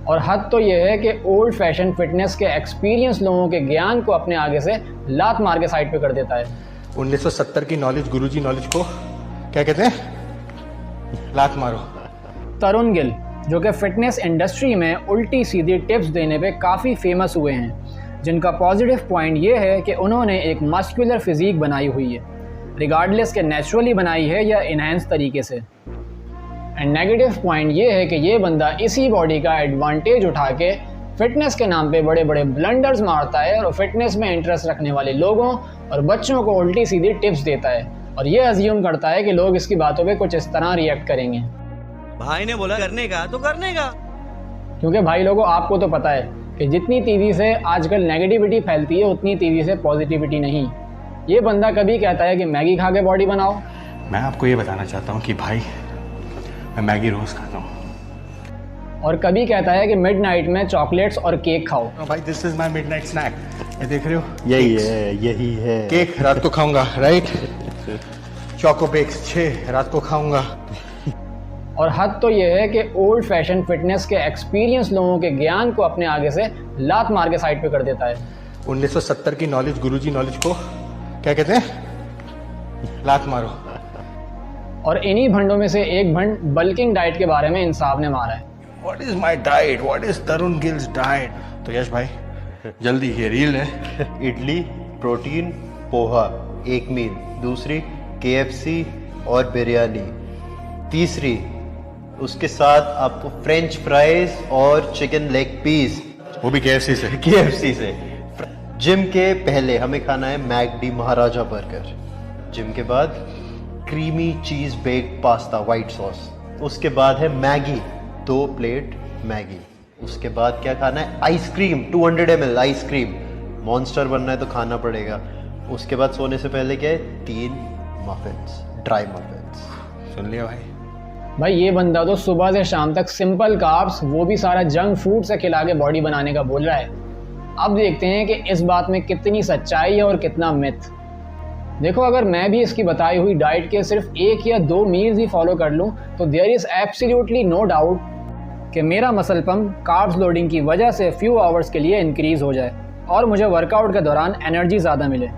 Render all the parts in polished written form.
और हद तो ये है कि ओल्ड फैशन फिटनेस के एक्सपीरियंस लोगों के ज्ञान को अपने आगे से लात मार के साइड पे कर देता है। 1970 की नॉलेज, गुरुजी नॉलेज को क्या कहते हैं? लात मारो। तरुण गिल, जो कि फिटनेस इंडस्ट्री में उल्टी सीधी टिप्स देने पे काफ़ी फेमस हुए हैं, जिनका पॉजिटिव पॉइंट ये है कि उन्होंने एक मस्कुलर फिजिक बनाई हुई है, रिगार्डलेस के नेचुरली बनाई है या इनहेंस तरीके से। एंड नेगेटिव पॉइंट ये है कि ये बंदा इसी बॉडी का एडवांटेज उठा के फिटनेस के नाम पे बड़े बड़े ब्लंडर्स मारता है और फिटनेस में इंटरेस्ट रखने वाले लोगों और बच्चों को उल्टी सीधी टिप्स देता है और ये अज्यूम करता है कि लोग इसकी बातों पे कुछ इस तरह रिएक्ट करेंगे। भाई ने बोला करने का तो करने का। क्योंकि भाई लोगों, आपको तो पता है कि जितनी तेज़ी से आजकल नेगेटिविटी फैलती है उतनी तेज़ी से पॉजिटिविटी नहीं। ये बंदा कभी कहता है कि मैगी खा के बॉडी बनाओ। मैं आपको ये बताना चाहता हूँ कि भाई मैं मैगी रोज खाता हूँ। और कभी कहता है कि मिडनाइट में चॉकलेट्स और केक खाओ। भाई this is my midnight snack. ये देख रहे हो? यही है। केक रात को खाऊंगा, राइट? चोको बेक्स 6 रात को खाऊंगा। और हद तो ये है कि ओल्ड फैशन फिटनेस के एक्सपीरियंस लोगों के ज्ञान को अपने आगे से लात मार के साइड पे कर देता है। 1970 की नॉलेज, गुरुजी नॉलेज को क्या कहते हैं? लात मारो। और इन्हीं भंडों में से एक भंड बल्किंग डाइट के बारे में इंसाफ ने मारा है। What is my diet? What is Tarun gills diet? तो यश भाई जल्दी, ये रील है। इडली, प्रोटीन, पोहा, एक मील। दूसरी KFC और बिरयानी। तीसरी उसके साथ आपको फ्रेंच फ्राइज और चिकन लेग पीस, वो भी KFC से। KFC से। जिम के पहले हमें खाना है मैकडी महाराजा बर्गर। जिम के बाद creamy cheese baked pasta white sauce. उसके बाद है मैगी, 2 प्लेट मैगी। उसके बाद क्या खाना है? Ice cream, 200 ml ice cream. मॉन्स्टर बनना है तो खाना पड़ेगा। उसके बाद सोने से पहले क्या है? 3 मफिन्स, ड्राई मफिन्स। सुन लिया भाई? भाई ये बंदा तो सुबह से शाम तक सिंपल कार्ब्स, वो भी सारा जंक फूड से खिला के बॉडी बनाने का बोल रहा है। अब देखते हैं कि इस बात में कितनी सच्चाई है और कितना मिथ। देखो, अगर मैं भी इसकी बताई हुई डाइट के सिर्फ 1 या 2 मील्स ही फॉलो कर लूँ तो there is absolutely no doubt कि मेरा मसल पम्प कार्ब्स लोडिंग की वजह से फ्यू आवर्स के लिए इंक्रीज़ हो जाए और मुझे वर्कआउट के दौरान एनर्जी ज़्यादा मिले।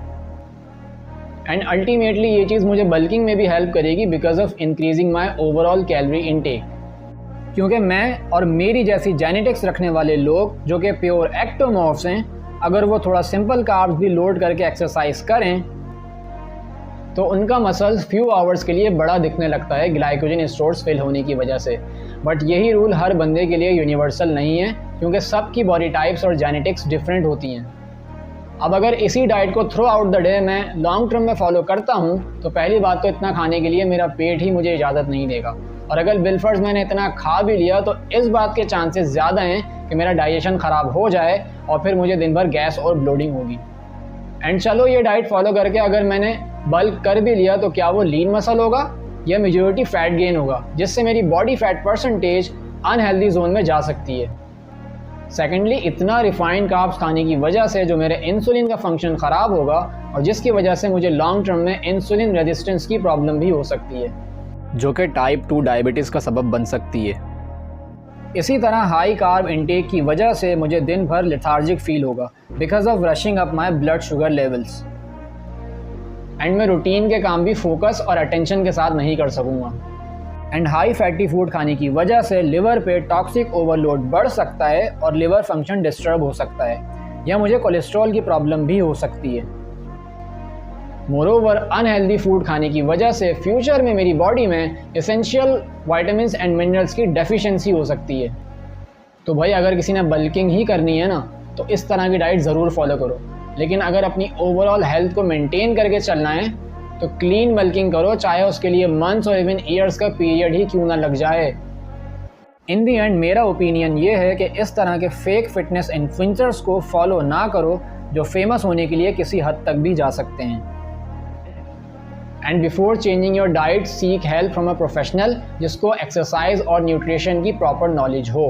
एंड अल्टीमेटली ये चीज़ मुझे बल्किंग में भी हेल्प करेगी because of increasing my overall calorie intake. क्योंकि मैं और मेरी जैसी जेनेटिक्स रखने वाले लोग जो कि प्योर एक्टोमॉर्फ्स हैं, अगर वो थोड़ा सिंपल कार्ब्स भी लोड करके एक्सरसाइज करें तो उनका मसल्स फ्यू आवर्स के लिए बड़ा दिखने लगता है ग्लाइकोजन स्टोर्स फिल होने की वजह से। बट यही रूल हर बंदे के लिए यूनिवर्सल नहीं है क्योंकि सबकी बॉडी टाइप्स और जेनेटिक्स डिफरेंट होती हैं। अब अगर इसी डाइट को थ्रू आउट द डे मैं लॉन्ग टर्म में फॉलो करता हूँ तो पहली बात तो इतना खाने के लिए मेरा पेट ही मुझे इजाज़त नहीं देगा, और अगर बिलफर्ज मैंने इतना खा भी लिया तो इस बात के चांसेस ज़्यादा हैं कि मेरा डाइजेशन ख़राब हो जाए और फिर मुझे दिन भर गैस और ब्लोडिंग होगी। एंड चलो ये डाइट फॉलो करके अगर मैंने बल्क कर भी लिया तो क्या वो लीन मसल होगा या मेजॉरिटी फैट गेन होगा, जिससे मेरी body fat percentage unhealthy zone में जा सकती है। सेकेंडली, इतना रिफाइंड कार्ब्स खाने की वजह से जो मेरे इंसुलिन का फंक्शन ख़राब होगा और जिसकी वजह से मुझे लॉन्ग टर्म में इंसुलिन रेजिस्टेंस की प्रॉब्लम भी हो सकती है जो कि टाइप 2 डायबिटीज़ का सबब बन सकती है। इसी तरह हाई कार्ब इंटेक की वजह से मुझे दिन भर लेथार्जिक फील होगा because of rushing up my blood sugar levels, and मैं रूटीन के काम भी फोकस और अटेंशन के साथ नहीं कर सकूँगा। एंड हाई फैटी फूड खाने की वजह से लिवर पे टॉक्सिक ओवरलोड बढ़ सकता है और लिवर फंक्शन डिस्टर्ब हो सकता है या मुझे कोलेस्ट्रॉल की प्रॉब्लम भी हो सकती है। मोरोवर, अनहेल्दी फूड खाने की वजह से फ्यूचर में मेरी बॉडी में एसेंशियल विटामिन्स एंड मिनरल्स की डेफिशिएंसी हो सकती है। तो भाई अगर किसी ने बल्किंग ही करनी है ना तो इस तरह की डाइट ज़रूर फॉलो करो, लेकिन अगर अपनी ओवरऑल हेल्थ को मेंटेन करके चलना है तो क्लीन बल्किंग करो, चाहे उसके लिए मंथ्स और इवन ईयर्स का पीरियड ही क्यों ना लग जाए। इन दी एंड मेरा ओपिनियन ये है कि इस तरह के फेक फिटनेस इन्फ्लुएंसर्स को फॉलो ना करो जो फेमस होने के लिए किसी हद तक भी जा सकते हैं। And before changing your diet seek help from a professional जिसको एक्सरसाइज और न्यूट्रिशन की प्रॉपर नॉलेज हो।